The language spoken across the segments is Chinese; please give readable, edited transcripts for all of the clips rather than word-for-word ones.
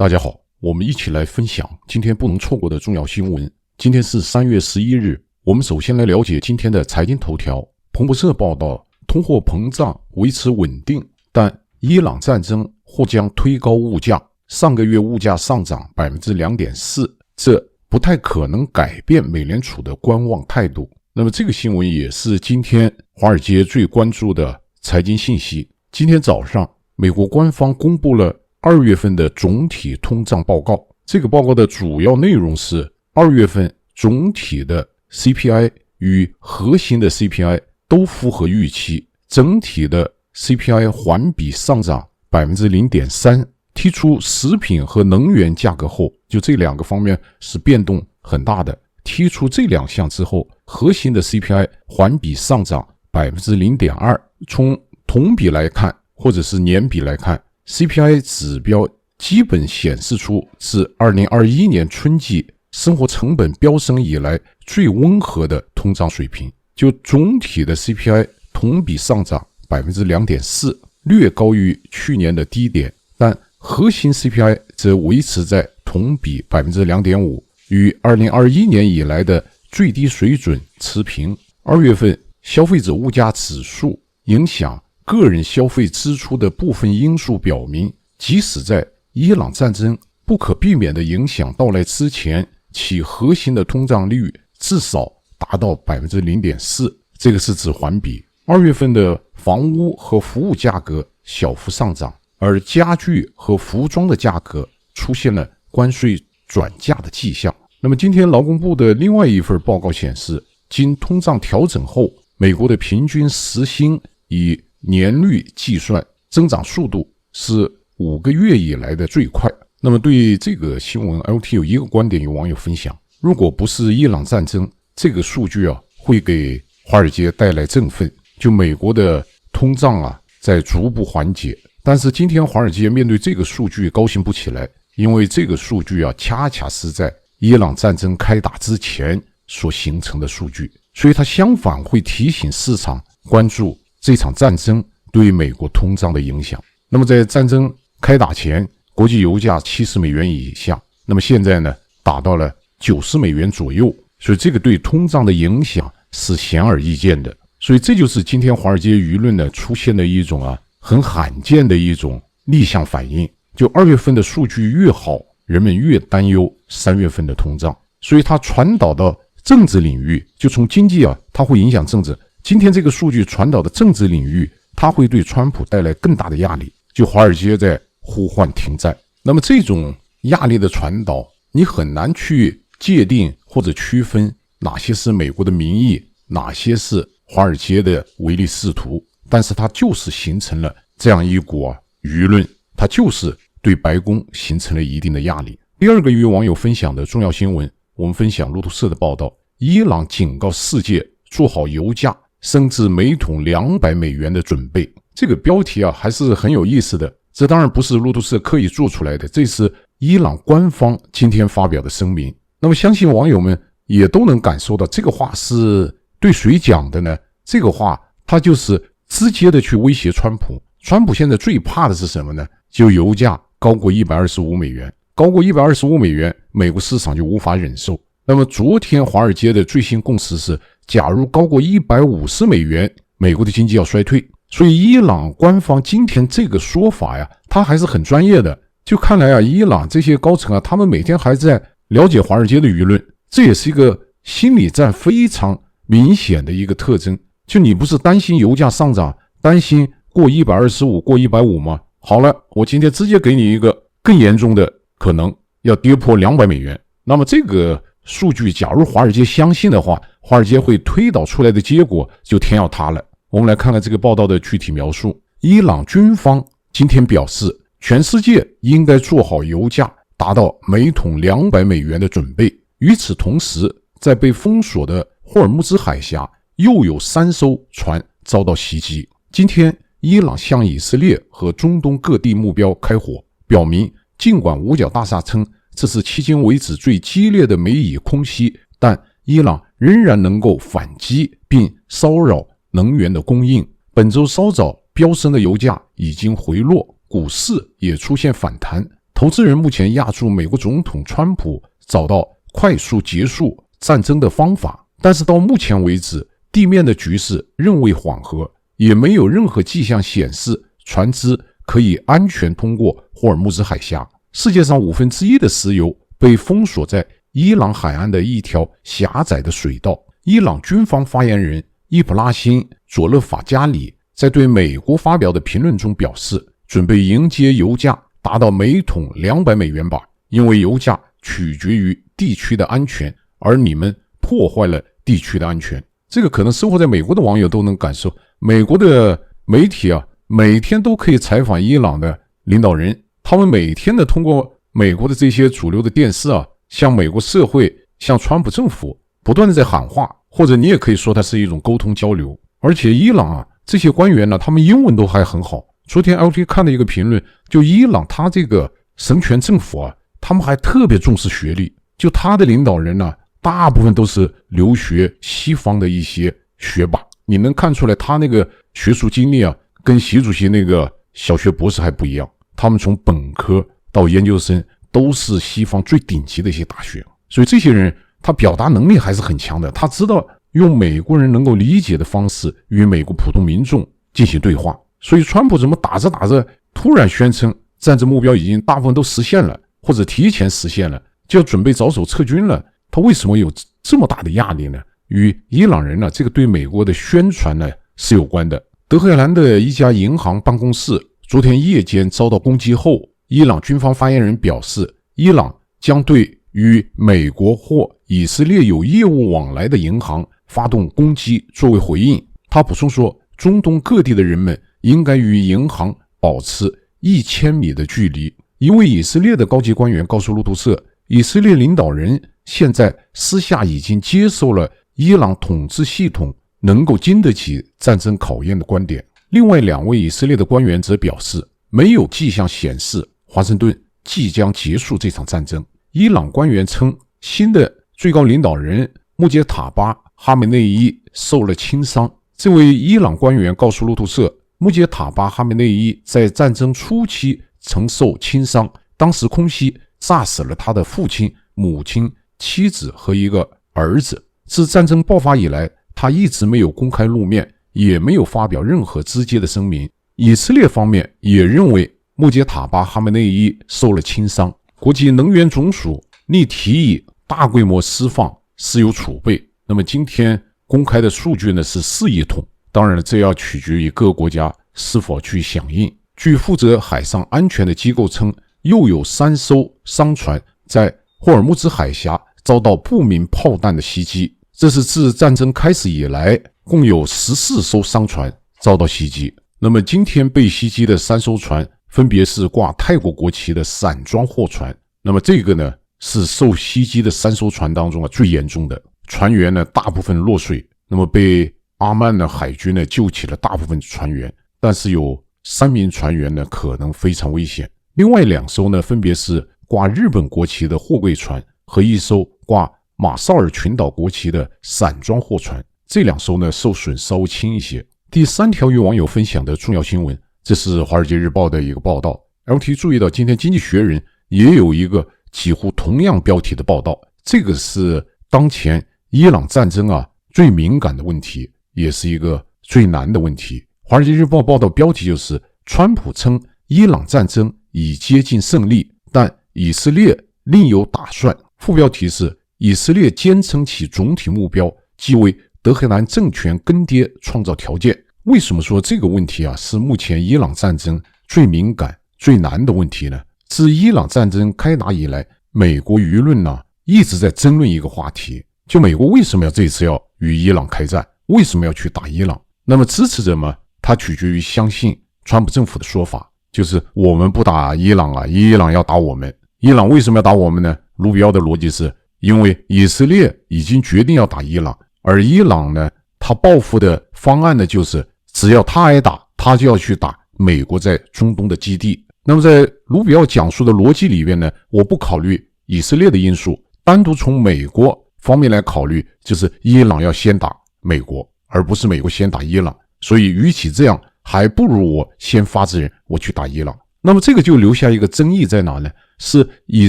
大家好，我们一起来分享今天不能错过的重要新闻。今天是3月11日，我们首先来了解今天的财经头条。彭博社报道，通货膨胀维持稳定，但伊朗战争或将推高物价。上个月物价上涨 2.4%， 这不太可能改变美联储的观望态度。那么这个新闻也是今天华尔街最关注的财经信息。今天早上，美国官方公布了2月份的总体通胀报告。这个报告的主要内容是2月份总体的 CPI 与核心的 CPI 都符合预期，整体的 CPI 环比上涨 0.3%。剔除食品和能源价格后，就这两个方面是变动很大的。剔除这两项之后，核心的 CPI 环比上涨 0.2%。从同比来看，或者是年比来看， CPI 指标基本显示出自2021年春季生活成本飙升以来最温和的通胀水平。就总体的 CPI 同比上涨 2.4%， 略高于去年的低点，但核心 CPI 则维持在同比 2.5%， 与2021年以来的最低水准持平。2月份消费者物价指数影响个人消费支出的部分因素表明，即使在伊朗战争不可避免的影响到来之前，其核心的通胀率至少达到 0.4%， 这个是指环比。2月份的房屋和服务价格小幅上涨，而家具和服装的价格出现了关税转嫁的迹象。那么今天劳工部的另外一份报告显示，经通胀调整后，美国的平均时薪以年率计算增长速度是5个月以来的最快。那么对于这个新闻 LT 有一个观点，有网友分享，如果不是伊朗战争，这个数据会给华尔街带来振奋，就美国的通胀在逐步缓解。但是今天华尔街面对这个数据高兴不起来，因为这个数据恰恰是在伊朗战争开打之前所形成的数据，所以它相反会提醒市场关注这场战争对美国通胀的影响。那么在战争开打前，国际油价70美元以下，那么现在呢达到了90美元左右，所以这个对通胀的影响是显而易见的。所以这就是今天华尔街舆论呢出现的一种很罕见的一种逆向反应。就2月份的数据越好，人们越担忧3月份的通胀，所以它传导到政治领域，就从经济它会影响政治。今天这个数据传导的政治领域，它会对川普带来更大的压力，就华尔街在呼唤停战。那么这种压力的传导，你很难去界定或者区分哪些是美国的民意，哪些是华尔街的唯利是图，但是它就是形成了这样一股舆论，它就是对白宫形成了一定的压力。第二个与网友分享的重要新闻，我们分享路透社的报道，伊朗警告世界做好油价升至每桶200美元的准备。这个标题还是很有意思的，这当然不是路透社刻意做出来的，这是伊朗官方今天发表的声明。那么相信网友们也都能感受到，这个话是对谁讲的呢？这个话他就是直接的去威胁川普。川普现在最怕的是什么呢？就油价高过125美元，高过125美元，美国市场就无法忍受。那么昨天华尔街的最新共识是，假如高过150美元，美国的经济要衰退。所以伊朗官方今天这个说法他还是很专业的。就看来伊朗这些高层他们每天还在了解华尔街的舆论，这也是一个心理战非常明显的一个特征。就你不是担心油价上涨，担心过125过150吗？好了，我今天直接给你一个更严重的可能，要跌破200美元。那么这个数据假如华尔街相信的话，华尔街会推导出来的结果就天要塌了。我们来看看这个报道的具体描述。伊朗军方今天表示，全世界应该做好油价达到每桶200美元的准备。与此同时，在被封锁的霍尔木兹海峡又有3艘船遭到袭击。今天伊朗向以色列和中东各地目标开火，表明尽管五角大厦称这是迄今为止最激烈的美以空袭，但伊朗仍然能够反击并骚扰能源的供应。本周稍早飙升的油价已经回落，股市也出现反弹。投资人目前押注美国总统川普找到快速结束战争的方法，但是到目前为止，地面的局势仍未缓和，也没有任何迹象显示船只可以安全通过霍尔木兹海峡。世界上1/5的石油被封锁在伊朗海岸的一条狭窄的水道。伊朗军方发言人伊布拉辛·佐勒法加里在对美国发表的评论中表示，准备迎接油价达到每桶200美元吧，因为油价取决于地区的安全，而你们破坏了地区的安全。这个可能生活在美国的网友都能感受，美国的媒体每天都可以采访伊朗的领导人，他们每天的通过美国的这些主流的电视向美国社会，向川普政府不断的在喊话，或者你也可以说它是一种沟通交流。而且伊朗这些官员他们英文都还很好。昨天 LT 看了一个评论，就伊朗他这个神权政府他们还特别重视学历，就他的领导人大部分都是留学西方的一些学霸，你能看出来他那个学术经历跟习主席那个小学博士还不一样，他们从本科到研究生都是西方最顶级的一些大学，所以这些人他表达能力还是很强的，他知道用美国人能够理解的方式与美国普通民众进行对话。所以川普怎么打着打着突然宣称战争目标已经大部分都实现了，或者提前实现了，就要准备着手撤军了，他为什么有这么大的压力呢？与伊朗人这个对美国的宣传是有关的。德黑兰的一家银行办公室昨天夜间遭到攻击后，伊朗军方发言人表示，伊朗将对与美国或以色列有业务往来的银行发动攻击作为回应。他补充说，中东各地的人们应该与银行保持1000米的距离。一位以色列的高级官员告诉路透社，以色列领导人现在私下已经接受了伊朗统治系统能够经得起战争考验的观点。另外2位以色列的官员则表示，没有迹象显示华盛顿即将结束这场战争。伊朗官员称，新的最高领导人穆杰塔巴·哈梅内伊受了轻伤。这位伊朗官员告诉路透社，穆杰塔巴·哈梅内伊在战争初期曾受轻伤，当时空袭炸死了他的父亲、母亲、妻子和一个儿子。自战争爆发以来，他一直没有公开露面，也没有发表任何直接的声明。以色列方面也认为穆杰塔巴·哈梅内伊受了轻伤。国际能源总署拟提议大规模释放石油储备，那么今天公开的数据是4亿桶，当然了，这要取决于各个国家是否去响应。据负责海上安全的机构称，又有3艘商船在霍尔木兹海峡遭到不明炮弹的袭击，这是自战争开始以来共有14艘商船遭到袭击。那么今天被袭击的3艘船分别是挂泰国国旗的散装货船，那么这个是受袭击的3艘船当中最严重的，船员大部分落水，那么被阿曼的海军救起了大部分船员，但是有3名船员可能非常危险。另外2艘分别是挂日本国旗的货柜船和1艘挂马绍尔群岛国旗的散装货船，这2艘受损稍微轻一些。第3条与网友分享的重要新闻，这是华尔街日报的一个报道。LT 注意到今天经济学人也有一个几乎同样标题的报道，这个是当前伊朗战争最敏感的问题，也是一个最难的问题。华尔街日报报道标题就是川普称伊朗战争已接近胜利，但以色列另有打算。副标题是以色列坚称其总体目标即为德黑兰政权更迭创造条件。为什么说这个问题是目前伊朗战争最敏感最难的问题呢？自伊朗战争开打以来，美国舆论一直在争论一个话题，就美国为什么要这次要与伊朗开战，为什么要去打伊朗。那么支持者们他取决于相信川普政府的说法，就是我们不打伊朗伊朗要打我们。伊朗为什么要打我们呢？卢比奥的逻辑是因为以色列已经决定要打伊朗，而伊朗他报复的方案就是只要他挨打，他就要去打美国在中东的基地。那么在卢比奥讲述的逻辑里面我不考虑以色列的因素，单独从美国方面来考虑，就是伊朗要先打美国，而不是美国先打伊朗。所以与其这样，还不如我先发制人，我去打伊朗。那么这个就留下一个争议在哪呢？是以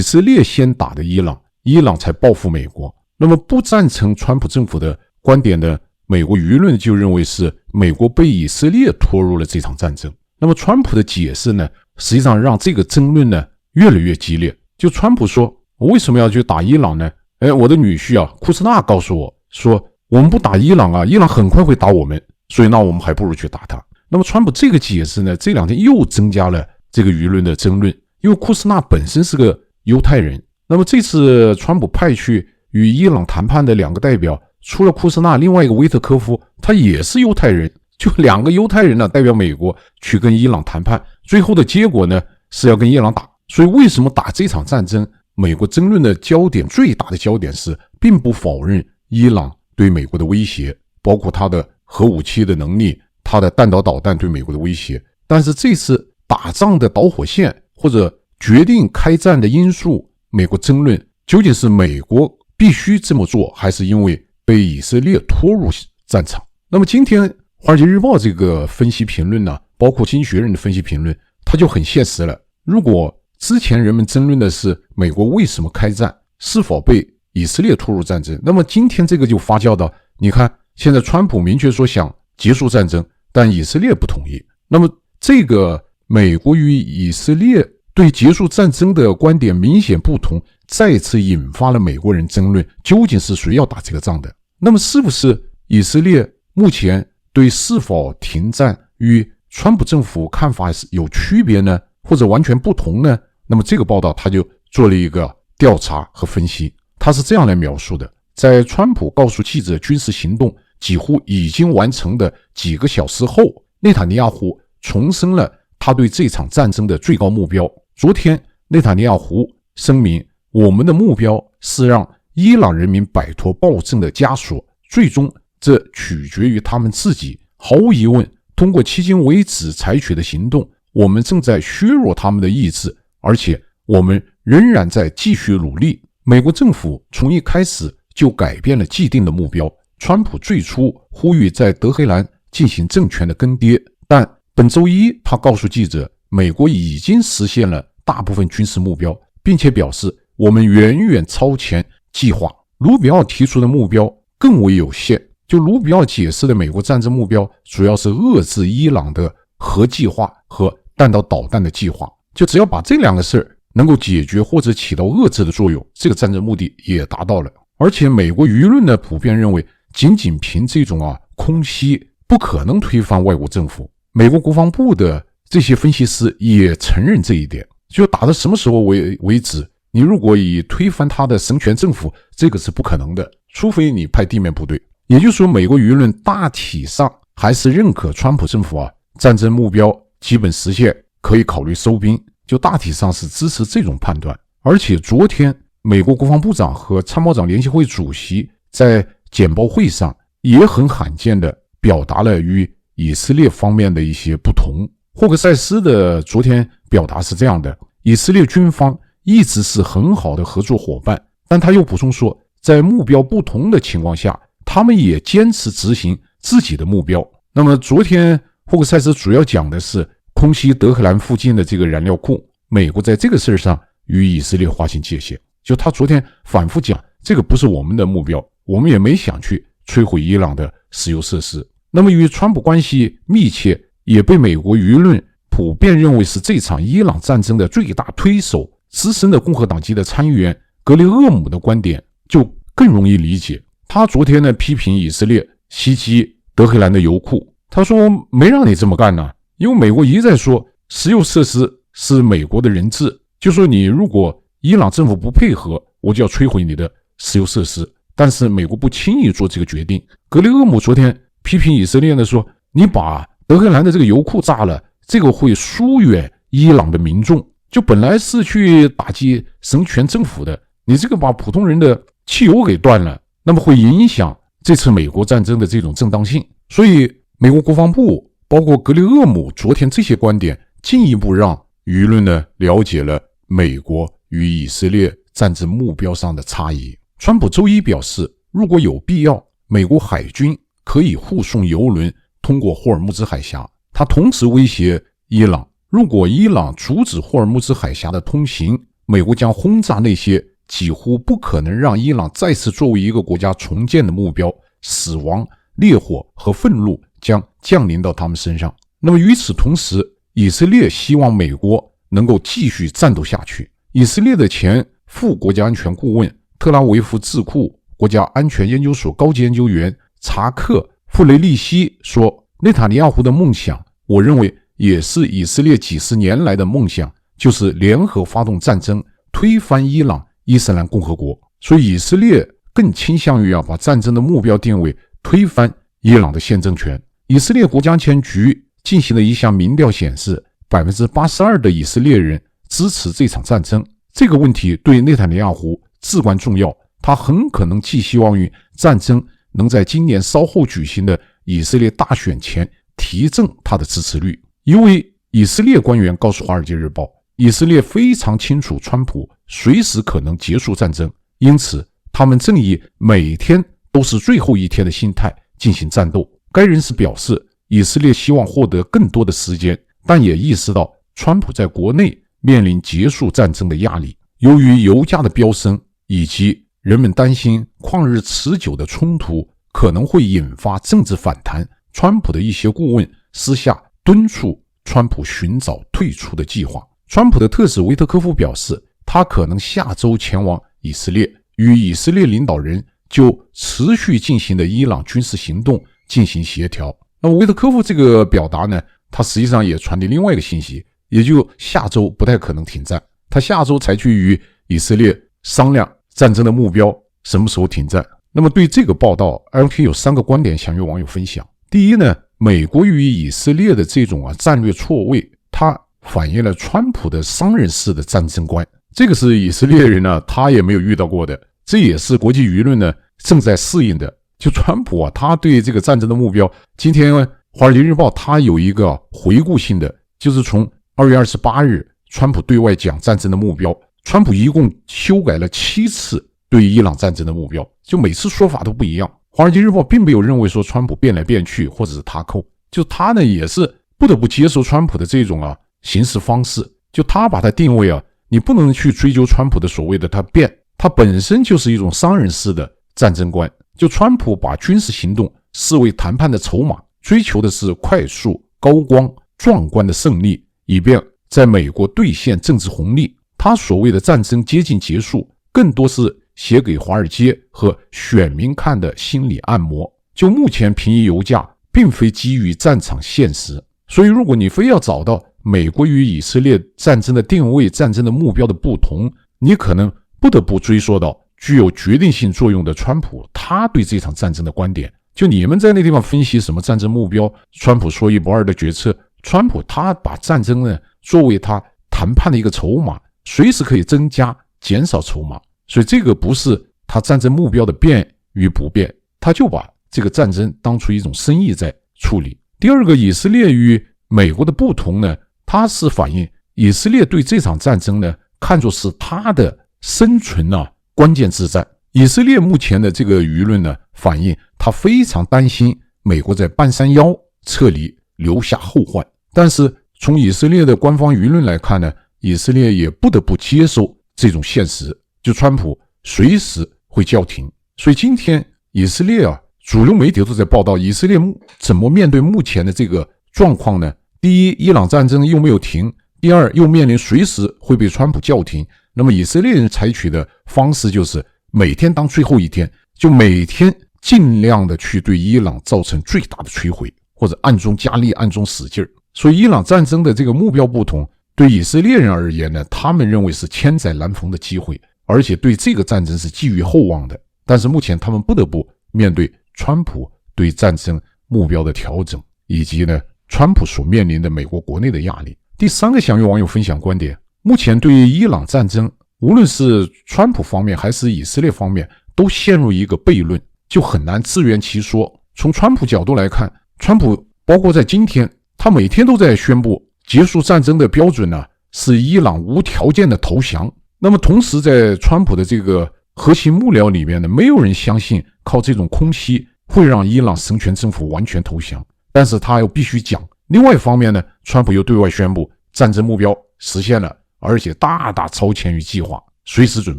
色列先打的伊朗，伊朗才报复美国。那么不赞成川普政府的观点的美国舆论就认为是美国被以色列拖入了这场战争。那么川普的解释呢，实际上让这个争论呢越来越激烈。就川普说，我为什么要去打伊朗呢？我的女婿库斯纳告诉我说，我们不打伊朗伊朗很快会打我们，所以那我们还不如去打他。那么川普这个解释呢，这两天又增加了这个舆论的争论，因为库斯纳本身是个犹太人。那么这次川普派去与伊朗谈判的2个代表，除了库斯纳，另外一个维特科夫他也是犹太人，就2个犹太人呢代表美国去跟伊朗谈判，最后的结果呢是要跟伊朗打。所以为什么打这场战争，美国争论的焦点，最大的焦点是并不否认伊朗对美国的威胁，包括他的核武器的能力，他的弹道导弹对美国的威胁。但是这次打仗的导火线或者决定开战的因素，美国争论究竟是美国必须这么做，还是因为被以色列拖入战场。那么今天华尔街日报这个分析评论呢，包括经济学人的分析评论，它就很现实了。如果之前人们争论的是美国为什么开战，是否被以色列拖入战争，那么今天这个就发酵到，你看现在川普明确说想结束战争，但以色列不同意。那么这个美国与以色列对结束战争的观点明显不同，再次引发了美国人争论，究竟是谁要打这个仗的。那么是不是以色列目前对是否停战与川普政府看法有区别呢，或者完全不同呢？那么这个报道他就做了一个调查和分析，他是这样来描述的：在川普告诉记者军事行动几乎已经完成的几个小时后，内塔尼亚胡重申了他对这场战争的最高目标。昨天内塔尼亚胡声明，我们的目标是让伊朗人民摆脱暴政的枷锁，最终这取决于他们自己。毫无疑问，通过迄今为止采取的行动，我们正在削弱他们的意志，而且我们仍然在继续努力。美国政府从一开始就改变了既定的目标。川普最初呼吁在德黑兰进行政权的更迭，但本周一他告诉记者，美国已经实现了大部分军事目标，并且表示我们远远超前计划。卢比奥提出的目标更为有限，就卢比奥解释的美国战争目标主要是遏制伊朗的核计划和弹道导弹的计划，就只要把这2个事能够解决或者起到遏制的作用，这个战争目的也达到了。而且美国舆论呢普遍认为，仅仅凭这种空袭不可能推翻外国政府。美国国防部的这些分析师也承认这一点，就打到什么时候为止，你如果以推翻他的神权政府，这个是不可能的，除非你派地面部队。也就是说，美国舆论大体上还是认可川普政府战争目标基本实现，可以考虑收兵，就大体上是支持这种判断。而且昨天美国国防部长和参谋长联席会主席在简报会上也很罕见地表达了与以色列方面的一些不同。霍克塞斯的昨天表达是这样的：以色列军方一直是很好的合作伙伴，但他又补充说，在目标不同的情况下，他们也坚持执行自己的目标。那么昨天霍克塞斯主要讲的是空袭德黑兰附近的这个燃料库，美国在这个事上与以色列划清界限。就他昨天反复讲，这个不是我们的目标，我们也没想去摧毁伊朗的石油设施。那么与川普关系密切，也被美国舆论普遍认为是这场伊朗战争的最大推手，资深的共和党籍的参议员格雷厄姆的观点就更容易理解。他昨天呢批评以色列袭击德黑兰的油库，他说没让你这么干呢，因为美国一再说石油设施是美国的人质，就说你如果伊朗政府不配合，我就要摧毁你的石油设施。但是美国不轻易做这个决定。格雷厄姆昨天批评以色列呢说，你把德黑兰的这个油库炸了，这个会疏远伊朗的民众，就本来是去打击神权政府的，你这个把普通人的汽油给断了，那么会影响这次美国战争的这种正当性。所以美国国防部包括格雷厄姆昨天这些观点，进一步让舆论呢了解了美国与以色列战争目标上的差异。川普周一表示，如果有必要，美国海军可以护送油轮通过霍尔木兹海峡。他同时威胁伊朗，如果伊朗阻止霍尔木兹海峡的通行，美国将轰炸那些几乎不可能让伊朗再次作为一个国家重建的目标，死亡、烈火和愤怒将降临到他们身上。那么与此同时，以色列希望美国能够继续战斗下去。以色列的前副国家安全顾问、特拉维夫智库国家安全研究所高级研究员查克·弗雷利希说，内塔尼亚胡的梦想，我认为也是以色列几十年来的梦想，就是联合发动战争，推翻伊朗伊斯兰共和国。所以以色列更倾向于把战争的目标定为推翻伊朗的现政权。以色列国家安全局进行了一项民调显示， 82% 的以色列人支持这场战争。这个问题对内塔尼亚胡至关重要，他很可能寄希望于战争能在今年稍后举行的以色列大选前提振他的支持率。一位以色列官员告诉《华尔街日报》，以色列非常清楚川普随时可能结束战争，因此他们正以每天都是最后一天的心态进行战斗。该人士表示，以色列希望获得更多的时间，但也意识到川普在国内面临结束战争的压力。由于油价的飙升，以及人们担心旷日持久的冲突可能会引发政治反弹，川普的一些顾问私下敦促川普寻找退出的计划。川普的特使维特科夫表示，他可能下周前往以色列，与以色列领导人就持续进行的伊朗军事行动进行协调。那么维特科夫这个表达呢，他实际上也传递另外一个信息，也就下周不太可能停战，他下周才去与以色列商量战争的目标什么时候停战。那么对这个报道 ，LK 有3个观点想与网友分享。第一呢，美国与以色列的这种战略错位，它反映了川普的商人式的战争观，这个是以色列人呢他也没有遇到过的，这也是国际舆论呢正在适应的。就川普他对这个战争的目标，今天华尔街日报他有一个回顾性的，就是从2月28日川普对外讲战争的目标，川普一共修改了7次对伊朗战争的目标，就每次说法都不一样。华尔街日报并没有认为说川普变来变去或者是他扣，就他呢也是不得不接受川普的这种行事方式，就他把它定位你不能去追究川普的所谓的他变，他本身就是一种商人式的战争观。就川普把军事行动视为谈判的筹码，追求的是快速、高光、壮观的胜利，以便在美国兑现政治红利。他所谓的战争接近结束，更多是写给华尔街和选民看的心理按摩。就目前便宜油价并非基于战场现实，所以如果你非要找到美国与以色列战争的定位、战争的目标的不同，你可能不得不追溯到具有决定性作用的川普他对这场战争的观点。就你们在那地方分析什么战争目标，川普说一不二的决策，川普他把战争呢作为他谈判的一个筹码，随时可以增加减少筹码，所以这个不是他战争目标的变与不变，他就把这个战争当出一种生意在处理。第二个，以色列与美国的不同呢，它是反映以色列对这场战争呢看作是他的生存关键之战。以色列目前的这个舆论呢，反映他非常担心美国在半山腰撤离留下后患。但是从以色列的官方舆论来看呢，以色列也不得不接受这种现实，就川普随时会叫停。所以今天以色列主流媒体都在报道以色列怎么面对目前的这个状况呢？第一，伊朗战争又没有停；第二，又面临随时会被川普叫停。那么以色列人采取的方式就是每天当最后一天，就每天尽量的去对伊朗造成最大的摧毁，或者暗中加力、暗中使劲。所以伊朗战争的这个目标不同，对以色列人而言呢，他们认为是千载难逢的机会，而且对这个战争是寄予厚望的。但是目前他们不得不面对川普对战争目标的调整，以及呢川普所面临的美国国内的压力。第三个，想与网友分享观点，目前对于伊朗战争，无论是川普方面还是以色列方面，都陷入一个悖论，就很难自圆其说。从川普角度来看，川普包括在今天，他每天都在宣布结束战争的标准呢是伊朗无条件的投降。那么同时在川普的这个核心幕僚里面呢，没有人相信靠这种空袭会让伊朗神权政府完全投降，但是他又必须讲。另外一方面呢，川普又对外宣布战争目标实现了，而且大大超前于计划，随时准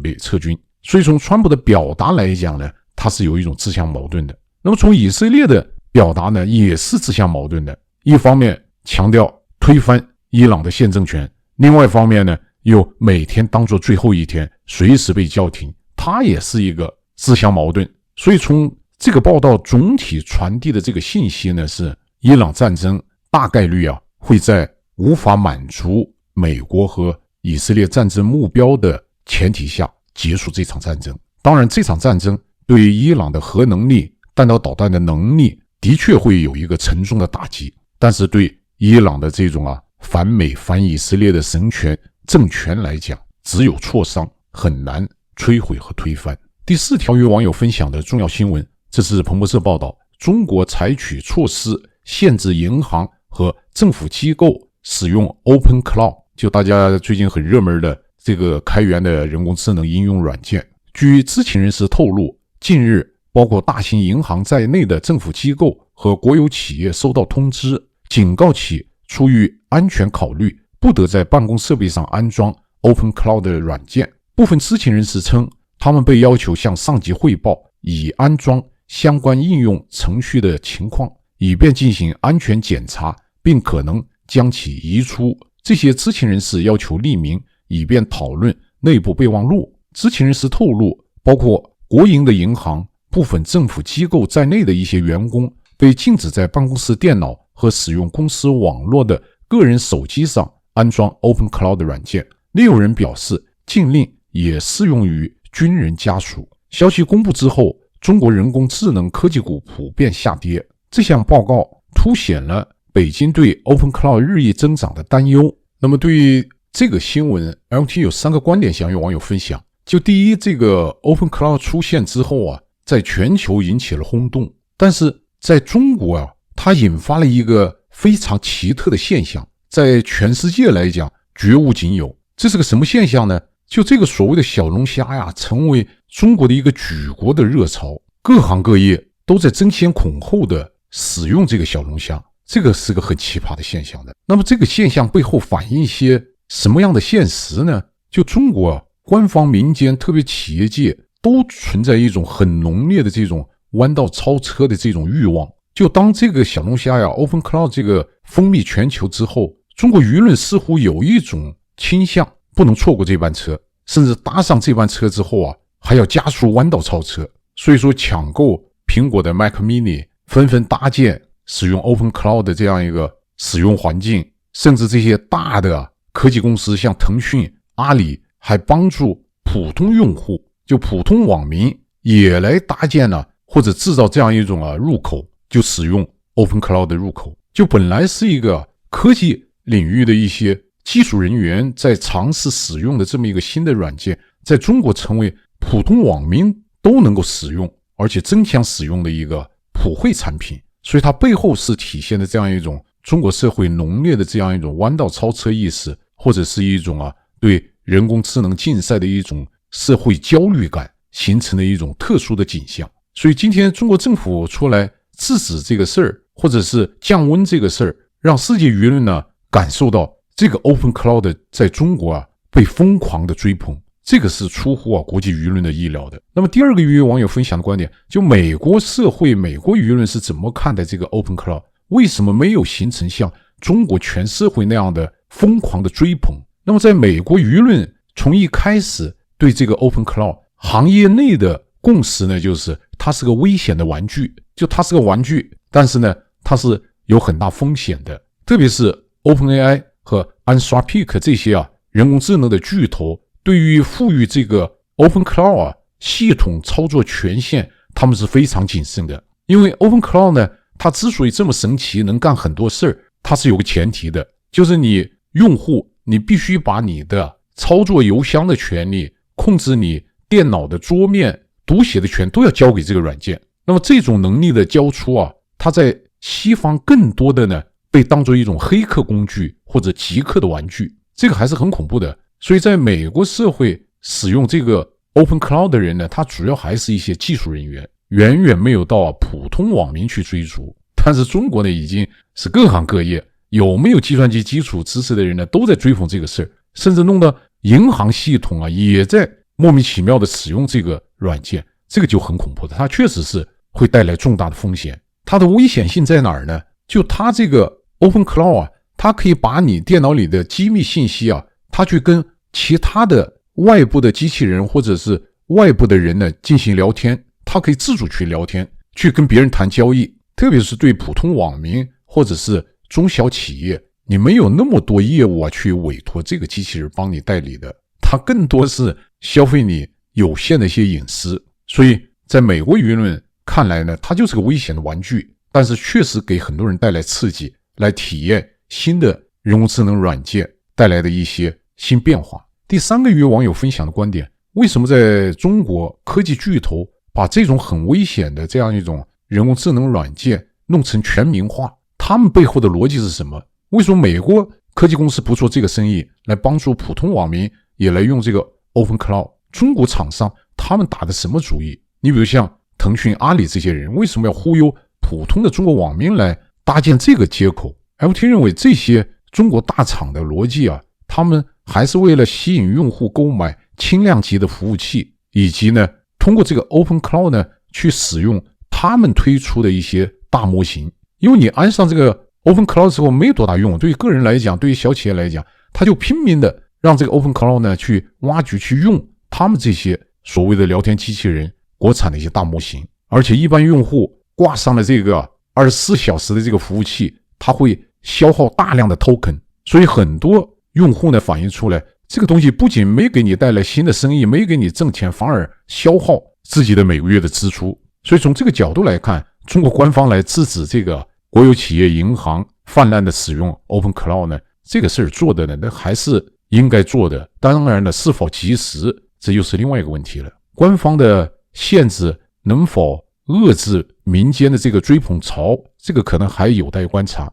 备撤军。所以从川普的表达来讲呢，他是有一种自相矛盾的。那么从以色列的表达呢，也是自相矛盾的。一方面强调推翻伊朗的现政权，另外一方面呢，又每天当作最后一天，随时被叫停，它也是一个自相矛盾。所以从这个报道总体传递的这个信息呢，是伊朗战争大概率会在无法满足美国和以色列战争目标的前提下结束这场战争。当然这场战争对于伊朗的核能力、弹道导弹的能力的确会有一个沉重的打击，但是对伊朗的这种反美反以色列的神权政权来讲，只有挫伤，很难摧毁和推翻。第4条与网友分享的重要新闻，这是彭博社报道，中国采取措施限制银行和政府机构使用 Open Cloud， 就大家最近很热门的这个开源的人工智能应用软件。据知情人士透露，近日包括大型银行在内的政府机构和国有企业收到通知，警告其出于安全考虑，不得在办公设备上安装 Open Cloud 的软件。部分知情人士称，他们被要求向上级汇报已安装相关应用程序的情况，以便进行安全检查，并可能将其移出。这些知情人士要求匿名，以便讨论内部备忘录。知情人士透露，包括国营的银行、部分政府机构在内的一些员工被禁止在办公室电脑和使用公司网络的个人手机上安装 Open Cloud 软件。另有人表示，禁令也适用于军人家属。消息公布之后，中国人工智能科技股普遍下跌。这项报告凸显了北京对 Open Cloud 日益增长的担忧。那么对于这个新闻 ，LT 有3个观点想与网友分享。就第一，这个 Open Cloud 出现之后在全球引起了轰动，但是在中国它引发了一个非常奇特的现象，在全世界来讲绝无仅有。这是个什么现象呢？就这个所谓的小龙虾成为中国的一个举国的热潮，各行各业都在争先恐后的使用这个小龙虾，这个是个很奇葩的现象的。那么这个现象背后反映一些什么样的现实呢？就中国官方、民间，特别企业界都存在一种很浓烈的这种弯道超车的这种欲望。就当这个小龙虾Open Cloud 这个风靡全球之后，中国舆论似乎有一种倾向，不能错过这班车，甚至搭上这班车之后还要加速弯道超车。所以说抢购苹果的 Mac mini， 纷纷搭建使用 Open Cloud 的这样一个使用环境，甚至这些大的科技公司像腾讯、阿里还帮助普通用户，就普通网民也来搭建或者制造这样一种入口，就使用 Open Cloud 的入口。就本来是一个科技领域的一些技术人员在尝试使用的这么一个新的软件，在中国成为普通网民都能够使用，而且争相使用的一个普惠产品。所以它背后是体现的这样一种中国社会浓烈的这样一种弯道超车意识，或者是一种对人工智能竞赛的一种社会焦虑感形成的一种特殊的景象。所以今天中国政府出来制止这个事儿，或者是降温这个事儿，让世界舆论感受到这个 Open Cloud 在中国被疯狂的追捧，这个是出乎国际舆论的意料的。那么第二个与网友分享的观点，就美国社会、美国舆论是怎么看待这个 Open Cloud， 为什么没有形成像中国全社会那样的疯狂的追捧？那么在美国舆论从一开始对这个 Open Cloud 行业内的共识呢，就是它是个危险的玩具，就它是个玩具，但是呢它是有很大风险的。特别是 OpenAI 和 Anthropic 这些人工智能的巨头，对于赋予这个 Open Cloud 系统操作权限，他们是非常谨慎的。因为 Open Cloud 呢，它之所以这么神奇，能干很多事儿，它是有个前提的，就是你用户你必须把你的操作邮箱的权利、控制你电脑的桌面读写的权都要交给这个软件。那么这种能力的交出它在西方更多的呢被当作一种黑客工具或者极客的玩具，这个还是很恐怖的。所以在美国社会使用这个 Open Cloud 的人呢，他主要还是一些技术人员，远远没有到普通网民去追逐。但是中国呢，已经是各行各业，有没有计算机基础知识的人呢，都在追捧这个事儿，甚至弄得银行系统啊也在莫名其妙的使用这个软件，这个就很恐怖的，它确实是会带来重大的风险。它的危险性在哪儿呢？就它这个 Open Cloud 啊，它可以把你电脑里的机密信息啊，它去跟其他的外部的机器人或者是外部的人呢进行聊天，它可以自主去聊天，去跟别人谈交易。特别是对普通网民或者是中小企业，你没有那么多业务啊去委托这个机器人帮你代理的，它更多是消费你有限的一些隐私。所以在美国舆论看来呢，它就是个危险的玩具，但是确实给很多人带来刺激，来体验新的人工智能软件带来的一些新变化。第三个与网友分享的观点，为什么在中国科技巨头把这种很危险的这样一种人工智能软件弄成全民化，他们背后的逻辑是什么？为什么美国科技公司不做这个生意，来帮助普通网民也来用这个 Open Cloud？ 中国厂商他们打的什么主意？你比如像腾讯、阿里这些人，为什么要忽悠普通的中国网民来搭建这个接口？ LT 认为这些中国大厂的逻辑啊，他们还是为了吸引用户购买轻量级的服务器，以及呢通过这个 Open Cloud 呢去使用他们推出的一些大模型。因为你安上这个 Open Cloud 之后没有多大用，对于个人来讲，对于小企业来讲，他就拼命的让这个 Open Cloud 呢去挖掘去用他们这些所谓的聊天机器人国产的一些大模型。而且一般用户挂上了这个24小时的这个服务器，它会消耗大量的 token， 所以很多用户呢反映出来，这个东西不仅没给你带来新的生意，没给你挣钱，反而消耗自己的每个月的支出。所以从这个角度来看，中国官方来制止这个国有企业银行泛滥的使用 Open Cloud 呢，这个事儿做的呢，那还是应该做的。当然了，是否及时，这又是另外一个问题了。官方的限制能否遏制民间的这个追捧潮，这个可能还有待观察。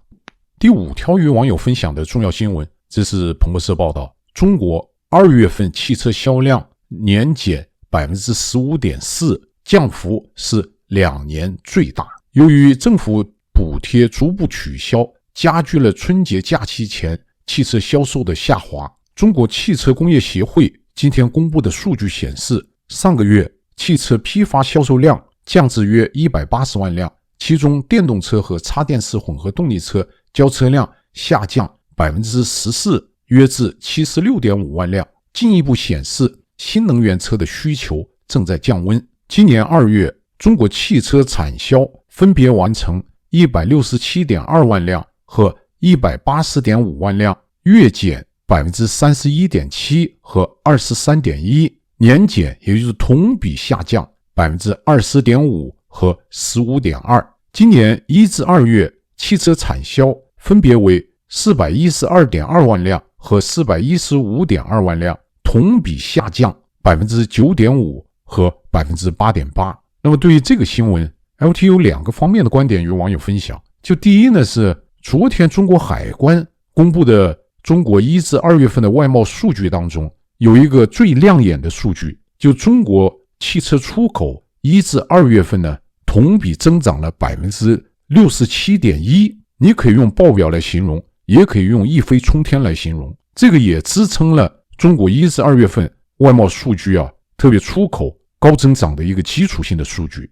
第5条与网友分享的重要新闻，这是彭博社报道，中国2月份汽车销量年减 15.4%， 降幅是2年最大。由于政府补贴逐步取消，加剧了春节假期前汽车销售的下滑。中国汽车工业协会今天公布的数据显示，上个月汽车批发销售量降至约180万辆，其中电动车和插电式混合动力车交车量下降 14%， 约至 76.5 万辆，进一步显示新能源车的需求正在降温。今年2月，中国汽车产销分别完成 167.2 万辆和 180.5 万辆，月减 31.7% 和 23.1%， 年减也就是同比下降 20.5% 和 15.2%。 今年1至2月汽车产销分别为 412.2 万辆和 415.2 万辆，同比下降 9.5% 和 8.8%。 那么对于这个新闻， LT 有2个方面的观点与网友分享。就第一呢，是昨天中国海关公布的中国1至2月份的外贸数据当中，有一个最亮眼的数据，就中国汽车出口1至2月份呢，同比增长了 67.1%。 你可以用爆表来形容，也可以用一飞冲天来形容。这个也支撑了中国1至2月份外贸数据啊，特别出口高增长的一个基础性的数据。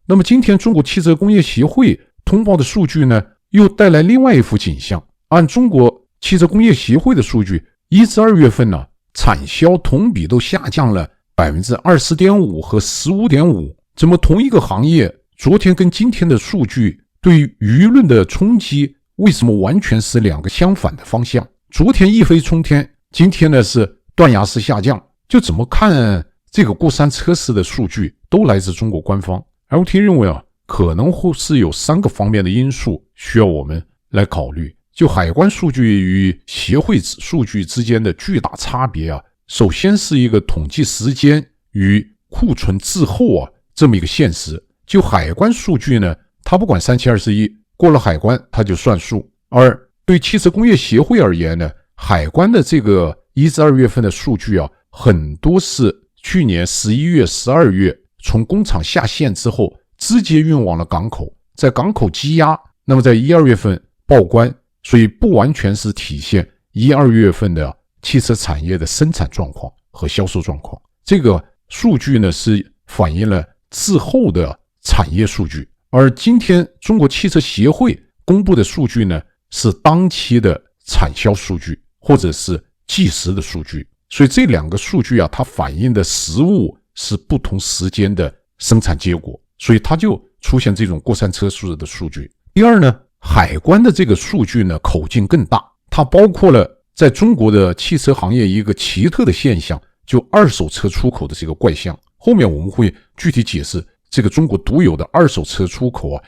那么今天中国汽车工业协会通报的数据呢，又带来另外一幅景象。按中国汽车工业协会的数据，1至2月份呢，产销同比都下降了 20.5% 和 15.5%。 怎么同一个行业，昨天跟今天的数据对于舆论的冲击为什么完全是2个相反的方向？昨天一飞冲天，今天呢是断崖式下降。就怎么看这个过山车式的数据都来自中国官方。 LT 认为啊，可能会是有3个方面的因素需要我们来考虑。就海关数据与协会数据之间的巨大差别啊，首先是一个统计时间与库存滞后啊这么一个现实。就海关数据呢，它不管3721，过了海关它就算数。而对汽车工业协会而言呢，海关的这个1至2月份的数据啊，很多是去年11月、12月从工厂下线之后直接运往了港口，在港口积压，那么在1、2月份报关，所以不完全是体现1、2月份的汽车产业的生产状况和销售状况。这个数据呢是反映了滞后的产业数据，而今天中国汽车协会公布的数据呢是当期的产销数据或者是计时的数据，所以这两个数据它反映的实物是不同时间的生产结果，所以它就出现这种过山车式的数据。第二呢，海关的这个数据呢口径更大，它包括了在中国的汽车行业一个奇特的现象，就二手车出口的这个怪象。后面我们会具体解释这个中国独有的二手车出口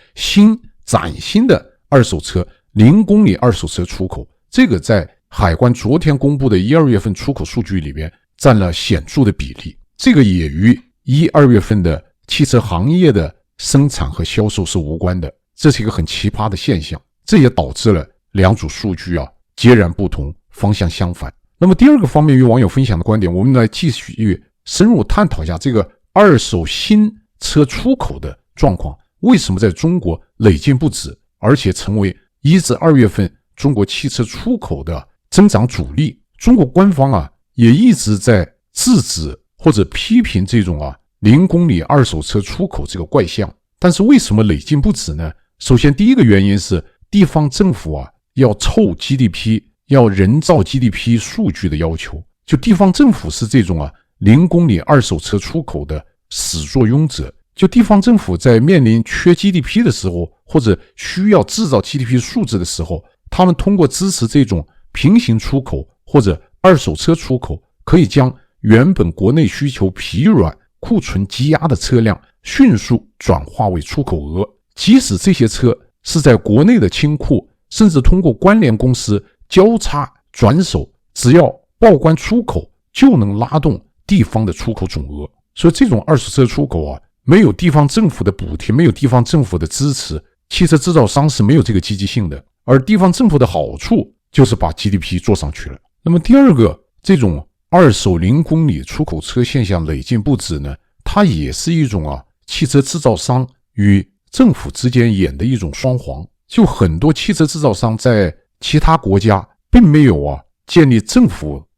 崭新的二手车0公里二手车出口，这个在海关昨天公布的1、2月份出口数据里面占了显著的比例，这个也与1、2月份的汽车行业的生产和销售是无关的，这是一个很奇葩的现象，这也导致了两组数据截然不同，方向相反。那么第二个方面与网友分享的观点，我们来继续深入探讨一下这个二手新车出口的状况，为什么在中国累进不止，而且成为1至2月份中国汽车出口的增长主力。中国官方也一直在制止或者批评这种0公里二手车出口这个怪象，但是为什么累进不止呢？首先第一个原因是地方政府要凑 GDP， 要人造 GDP 数据的要求，就地方政府是这种0公里二手车出口的始作俑者。就地方政府在面临缺 GDP 的时候，或者需要制造 GDP 数字的时候，他们通过支持这种平行出口或者二手车出口，可以将原本国内需求疲软、库存积压的车辆迅速转化为出口额，即使这些车是在国内的清库，甚至通过关联公司交叉转手，只要报关出口就能拉动地方的出口总额。所以这种二手车出口没有地方政府的补贴，没有地方政府的支持，汽车制造商是没有这个积极性的。而地方政府的好处就是把 GDP 做上去了。那么第二个，这种二手0公里出口车现象累进不止呢，它也是一种汽车制造商与政府之间演的一种双簧。就很多汽车制造商在其他国家并没有建立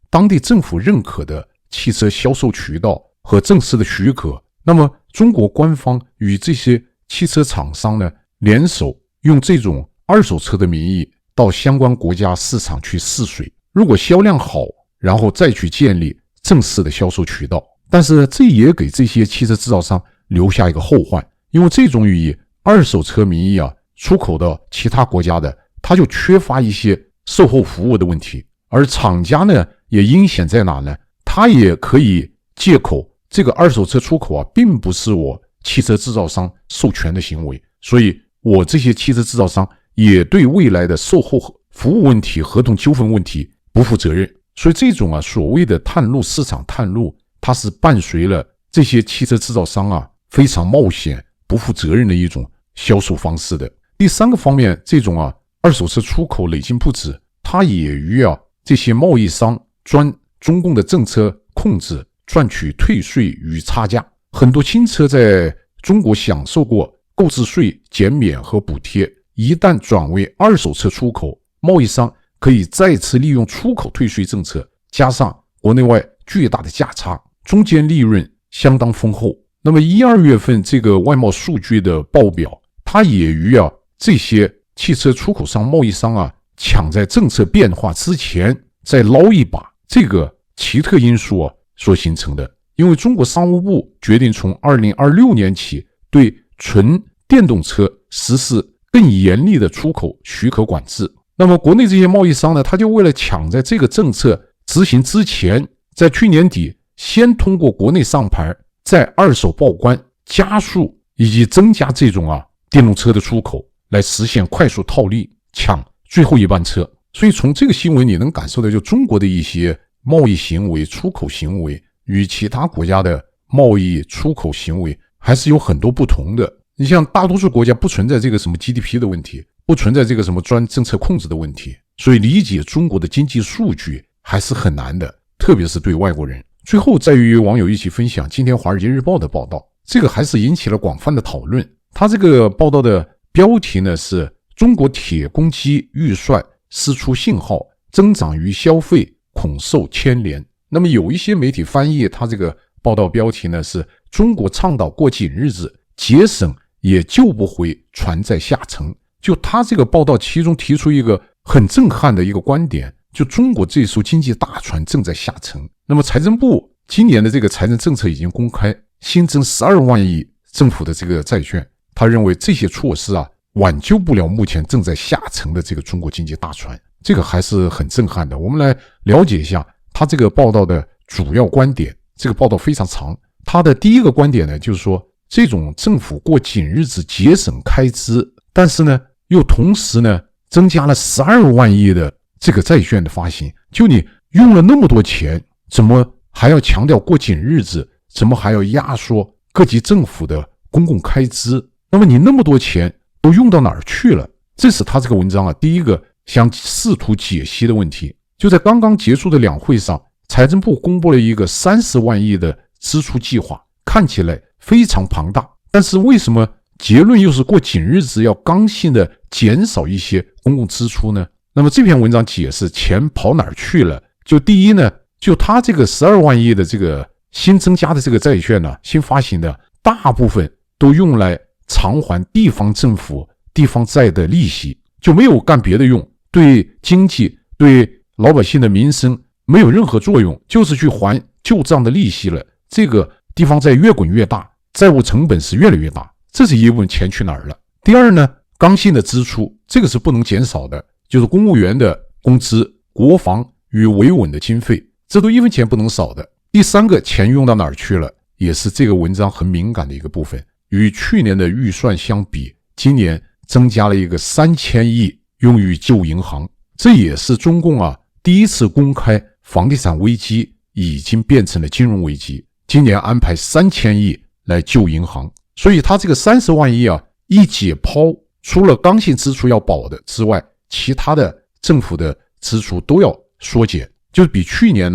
当地政府认可的汽车销售渠道和正式的许可，那么中国官方与这些汽车厂商呢联手，用这种二手车的名义到相关国家市场去试水，如果销量好，然后再去建立正式的销售渠道。但是这也给这些汽车制造商留下一个后患，因为这种以二手车名义出口到其他国家的，它就缺乏一些售后服务的问题，而厂家呢也阴险在哪呢？他也可以借口这个二手车出口并不是我汽车制造商授权的行为，所以我这些汽车制造商也对未来的售后服务问题、合同纠纷问题不负责任。所以这种所谓的探路市场探路，它是伴随了这些汽车制造商非常冒险、不负责任的一种销售方式的。第三个方面，这种二手车出口累进不止，它也与这些贸易商钻中共的政策控制，赚取退税与差价。很多新车在中国享受过购置税减免和补贴，一旦转为二手车出口，贸易商可以再次利用出口退税政策，加上国内外巨大的价差，中间利润相当丰厚。那么1、2月份这个外贸数据的报表，它也与这些汽车出口商、贸易商抢在政策变化之前再捞一把，这个奇特因素所形成的。因为中国商务部决定从2026年起对纯电动车实施更严厉的出口许可管制。那么国内这些贸易商呢，他就为了抢在这个政策执行之前，在去年底先通过国内上牌，再二手报关，加速以及增加这种电动车的出口，来实现快速套利，抢最后一班车。所以从这个新闻你能感受到，就中国的一些贸易行为、出口行为与其他国家的贸易出口行为还是有很多不同的。你像大多数国家不存在这个什么 GDP 的问题，不存在这个什么专政策控制的问题，所以理解中国的经济数据还是很难的，特别是对外国人。最后再与网友一起分享今天华尔街日报的报道，这个还是引起了广泛的讨论。他这个报道的标题呢是中国铁公鸡预算释出信号，增长于消费，恐受牵连。那么有一些媒体翻译它这个报道标题呢是中国倡导过紧日子，节省也救不回船在下沉。就他这个报道其中提出一个很震撼的一个观点，就中国这艘经济大船正在下沉。那么财政部今年的这个财政政策已经公开，新增12万亿政府的这个债券，他认为这些措施挽救不了目前正在下沉的这个中国经济大船，这个还是很震撼的。我们来了解一下他这个报道的主要观点。这个报道非常长，他的第一个观点呢，就是说这种政府过紧日子节省开支，但是呢又同时呢增加了12万亿的这个债券的发行，就你用了那么多钱，怎么还要强调过紧日子，怎么还要压缩各级政府的公共开支？那么你那么多钱都用到哪儿去了？这是他这个文章第一个想试图解析的问题。就在刚刚结束的两会上，财政部公布了一个30万亿的支出计划，看起来非常庞大，但是为什么结论又是过紧日子要刚性的减少一些公共支出呢？那么这篇文章解释钱跑哪儿去了。就第一呢，就他这个12万亿的这个新增加的这个债券呢，新发行的大部分都用来偿还地方政府地方债的利息，就没有干别的用，对经济对老百姓的民生没有任何作用，就是去还旧账的利息了。这个地方债越滚越大，债务成本是越来越大，这是一部分钱去哪儿了。第二呢，刚性的支出，这个是不能减少的，就是公务员的工资、国防与维稳的经费，这都一分钱不能少的。第三个，钱用到哪儿去了，也是这个文章很敏感的一个部分。与去年的预算相比，今年增加了一个3000亿用于救银行，这也是中共第一次公开房地产危机已经变成了金融危机，今年安排3000亿来救银行。所以他这个30万亿一解剖，除了刚性支出要保的之外，其他的政府的支出都要缩减，就是比去年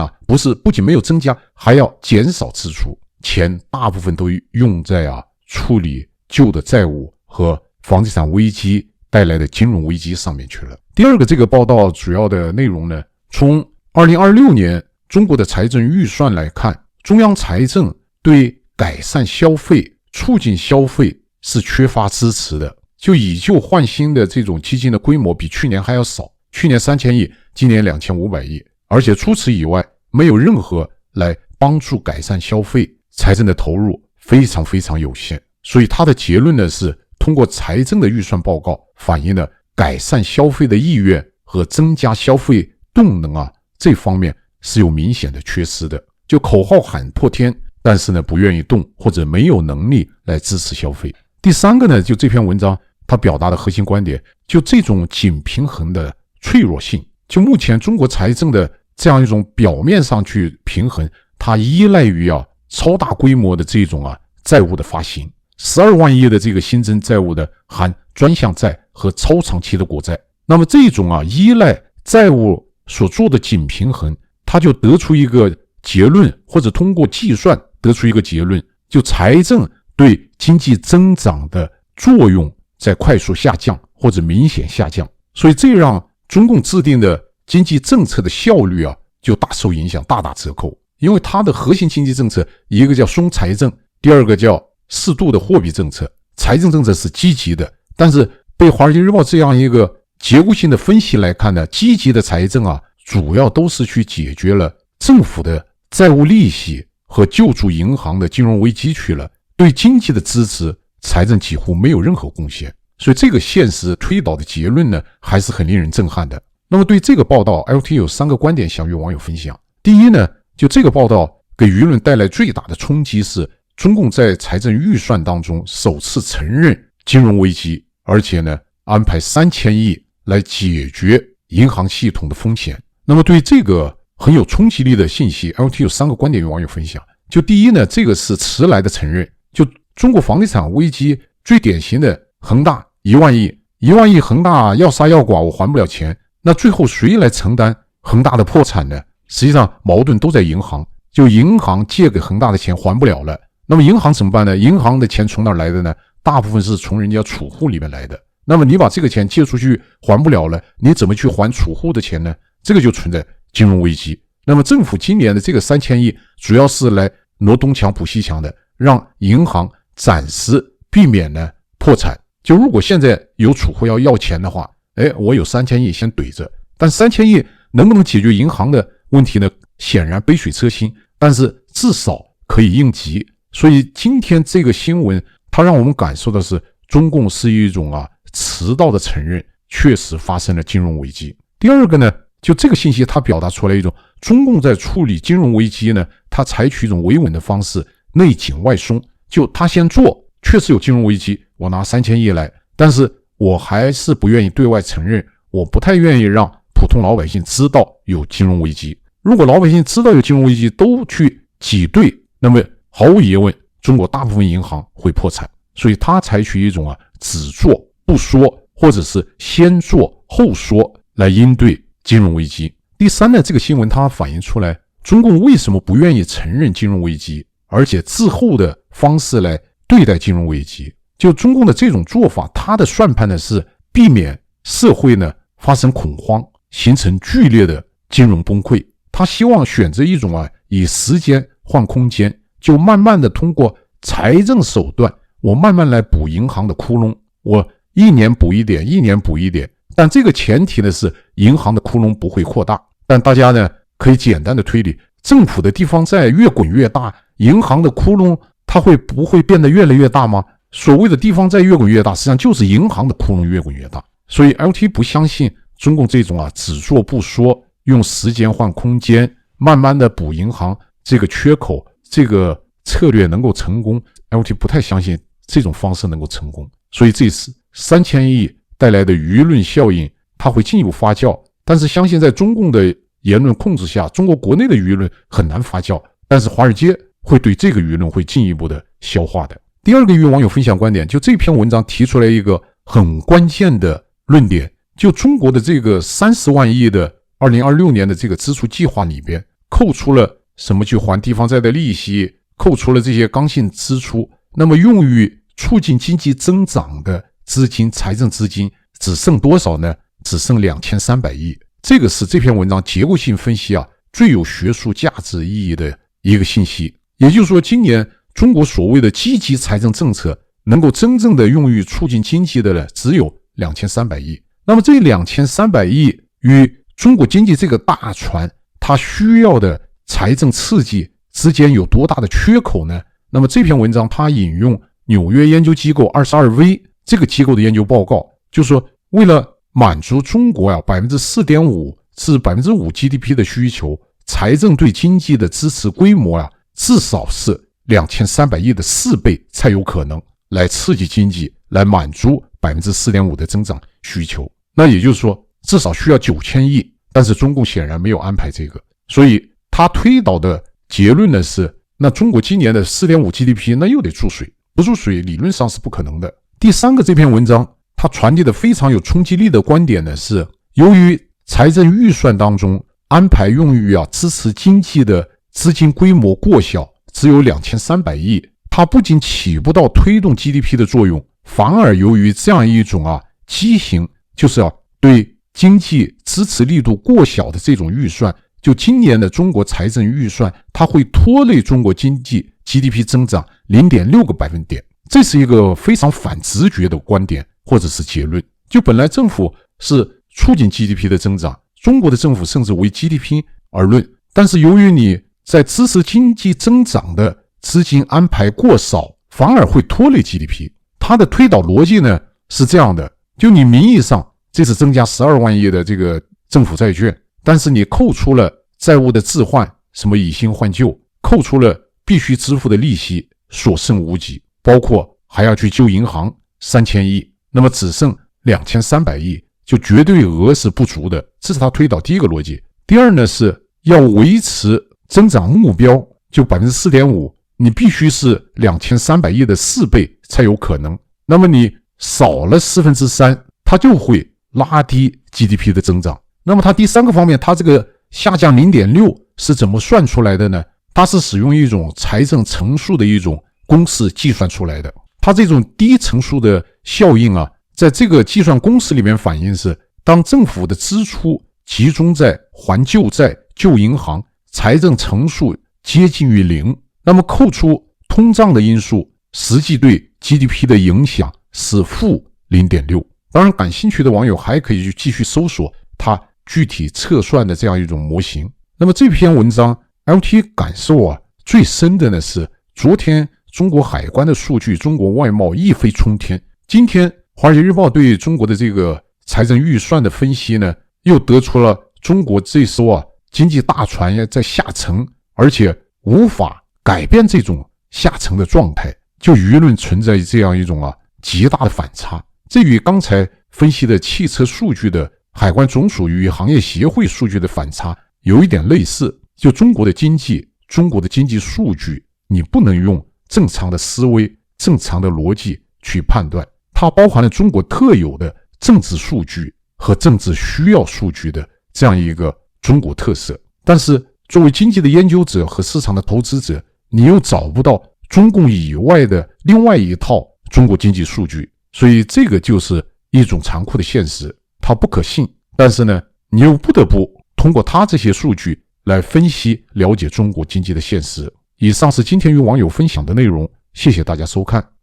不仅没有增加，还要减少支出，钱大部分都用在处理旧的债务和房地产危机带来的金融危机上面去了。第二个，这个报道主要的内容呢，从2026年中国的财政预算来看，中央财政对改善消费、促进消费是缺乏支持的，就以旧换新的这种基金的规模比去年还要少，去年3000亿，今年2500亿，而且除此以外没有任何来帮助改善消费，财政的投入非常非常有限。所以他的结论呢是，通过财政的预算报告反映了改善消费的意愿和增加消费动能这方面是有明显的缺失的。就口号喊破天，但是呢不愿意动或者没有能力来支持消费。第三个呢，就这篇文章他表达的核心观点，就这种紧平衡的脆弱性，就目前中国财政的这样一种表面上去平衡，它依赖于超大规模的这种债务的发行，12万亿的这个新增债务的含专项债和超长期的国债。那么这种依赖债务所做的紧平衡，它就得出一个结论，或者通过计算得出一个结论，就财政对经济增长的作用在快速下降或者明显下降，所以这让中共制定的经济政策的效率就大受影响，大打折扣。因为它的核心经济政策，一个叫松财政，第二个叫适度的货币政策。财政政策是积极的，但是被华尔街日报这样一个结构性的分析来看呢，积极的财政主要都是去解决了政府的债务利息和救助银行的金融危机去了，对经济的支持财政几乎没有任何贡献。所以这个现实推导的结论呢，还是很令人震撼的。那么对这个报道 LT 有3个观点想与网友分享。第一呢，就这个报道给舆论带来最大的冲击是，中共在财政预算当中首次承认金融危机，而且呢安排3000亿来解决银行系统的风险。那么对这个很有冲击力的信息 LT 有3个观点与网友分享。就第一呢，这个是迟来的承认，就中国房地产危机最典型的恒大1万亿恒大要杀要剐，我还不了钱，那最后谁来承担恒大的破产呢？实际上矛盾都在银行，就银行借给恒大的钱还不了了，那么银行怎么办呢？银行的钱从哪来的呢？大部分是从人家储户里面来的，那么你把这个钱借出去还不了了，你怎么去还储户的钱呢？这个就存在金融危机。那么政府今年的这个3000亿主要是来挪东墙补西墙的，让银行暂时避免呢破产。就如果现在有储户要钱的话，我有3000亿先怼着，但3000亿能不能解决银行的问题呢？显然杯水车薪，但是至少可以应急。所以今天这个新闻它让我们感受的是中共是一种迟到的承认确实发生了金融危机。第二个呢，就这个信息它表达出来一种中共在处理金融危机呢，它采取一种维稳的方式，内紧外松。就他先做，确实有金融危机，我拿3000亿来，但是我还是不愿意对外承认，我不太愿意让普通老百姓知道有金融危机。如果老百姓知道有金融危机都去挤兑，那么毫无疑问中国大部分银行会破产。所以他采取一种只做不说，或者是先做后说来应对金融危机。第三呢，这个新闻它反映出来中共为什么不愿意承认金融危机，而且滞后的方式来对待金融危机。就中共的这种做法，他的算盘呢是避免社会呢发生恐慌，形成剧烈的金融崩溃。他希望选择一种以时间换空间，就慢慢的通过财政手段，我慢慢来补银行的窟窿，我一年补一点，一年补一点。但这个前提呢是银行的窟窿不会扩大。但大家呢可以简单的推理，政府的地方债越滚越大，银行的窟窿它不会变得越来越大吗？所谓的地方债越滚越大，实际上就是银行的窟窿越滚越大。所以 LT 不相信中共这种只做不说，用时间换空间，慢慢的补银行这个缺口，这个策略能够成功。 LT 不太相信这种方式能够成功。所以这次3000亿带来的舆论效应它会进一步发酵，但是相信在中共的言论控制下，中国国内的舆论很难发酵，但是华尔街会对这个舆论会进一步的消化的。第二个与网友分享观点，就这篇文章提出来一个很关键的论点，就中国的这个30万亿的2026年的这个支出计划里边，扣除了什么去还地方债的利息，扣除了这些刚性支出，那么用于促进经济增长的资金，财政资金只剩多少呢？只剩2300亿。这个是这篇文章结构性分析最有学术价值意义的一个信息。也就是说，今年中国所谓的积极财政政策能够真正的用于促进经济的呢，只有2300亿。那么这2300亿与中国经济这个大船它需要的财政刺激之间有多大的缺口呢？那么这篇文章它引用纽约研究机构 22V 这个机构的研究报告，就是说为了满足中国4.5%至5% GDP 的需求，财政对经济的支持规模至少是2300亿的4倍才有可能来刺激经济，来满足4.5%的增长需求。那也就是说至少需要9000亿，但是中共显然没有安排这个，所以他推导的结论呢是，那中国今年的4.5% GDP 那又得注水，不注水理论上是不可能的。第三个，这篇文章它传递的非常有冲击力的观点呢是，由于财政预算当中安排用于支持经济的资金规模过小，只有2300亿，它不仅起不到推动 GDP 的作用，反而由于这样一种畸形，就是对经济支持力度过小的这种预算，就今年的中国财政预算它会拖累中国经济 GDP 增长 0.6个百分点。这是一个非常反直觉的观点或者是结论。就本来政府是促进 GDP 的增长，中国的政府甚至为 GDP 而论，但是由于你在支持经济增长的资金安排过少，反而会拖累 GDP。 它的推导逻辑呢是这样的，就你名义上这次增加12万亿的这个政府债券，但是你扣除了债务的置换，什么以新换旧，扣除了必须支付的利息，所剩无几，包括还要去救银行3000亿，那么只剩2300亿，就绝对额是不足的。这是他推导第一个逻辑。第二呢，是要维持增长目标，就 4.5%， 你必须是2300亿的4倍才有可能。那么你少了3%，它就会拉低 GDP 的增长。那么它第三个方面，它这个下降 0.6 是怎么算出来的呢？它是使用一种财政乘数的一种公式计算出来的。它这种低乘数的效应在这个计算公式里面反映是，当政府的支出集中在还旧债、救银行，财政乘数接近于0，那么扣除通胀的因素，实际对 GDP 的影响是负 0.6。当然，感兴趣的网友还可以去继续搜索它具体测算的这样一种模型。那么这篇文章 LT 感受最深的呢是，昨天中国海关的数据，中国外贸一飞冲天。今天华尔街日报对中国的这个财政预算的分析呢，又得出了中国这艘经济大船在下沉，而且无法改变这种下沉的状态，就舆论存在这样一种极大的反差。这与刚才分析的汽车数据的海关总署与行业协会数据的反差有一点类似。就中国的经济数据，你不能用正常的思维、正常的逻辑去判断，它包含了中国特有的政治数据和政治需要数据的这样一个中国特色。但是作为经济的研究者和市场的投资者，你又找不到中共以外的另外一套中国经济数据，所以这个就是一种残酷的现实，它不可信。但是呢，你又不得不通过它这些数据来分析了解中国经济的现实。以上是今天与网友分享的内容，谢谢大家收看。